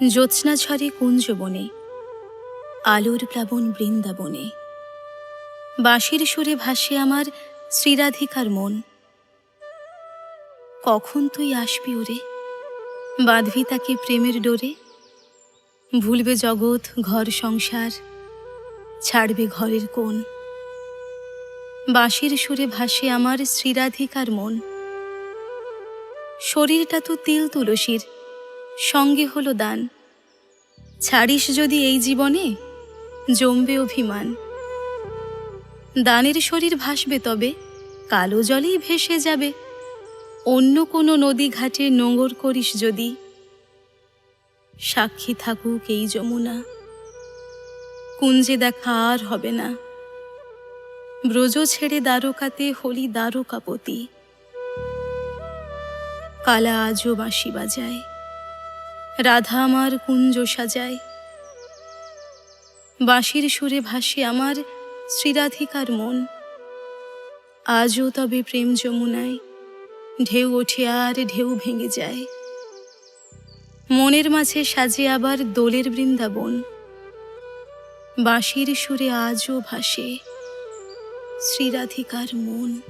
জ্যোৎস্না ঝরে কুঞ্জবনে, আলোর প্লাবন বৃন্দাবনে। বাঁশির সুরে ভাসে আমার শ্রীরাধিকার মন। কখন তুই আসবি ওরে, বাঁধবি তাকে প্রেমের ডোরে। ভুলবে জগৎ ঘর সংসার, ছাড়বে ঘরের কোণ। বাঁশির সুরে ভাসে আমার শ্রীরাধিকার মন। শরীরটা তো তিল তুলসীর, সঙ্গে হলো দান। ছাড়িস যদি এই জীবনে, জমবে অভিমান। দানের শরীর ভাসবে তবে, কালো জলেই ভেসে যাবে। অন্য কোনো নদী ঘাটে নোঙর করিস যদি, সাক্ষী থাকুক এই যমুনা, কুঞ্জে দেখা আর হবে না। ব্রজ ছেড়ে দ্বারকাতে হলি দ্বারকাপতি। কালা আজও বাঁশি বাজায়, রাধা আমার কুঞ্জ সাজায়। বাঁশির সুরে ভাসে আমার শ্রীরাধিকার মন। আজও তবে প্রেম যমুনায় ঢেউ ওঠে আর ঢেউ ভেঙে যায়। মনের মাঝে সাজে আবার দোলের বৃন্দাবন। বাঁশির সুরে আজও ভাসে শ্রীরাধিকার মন।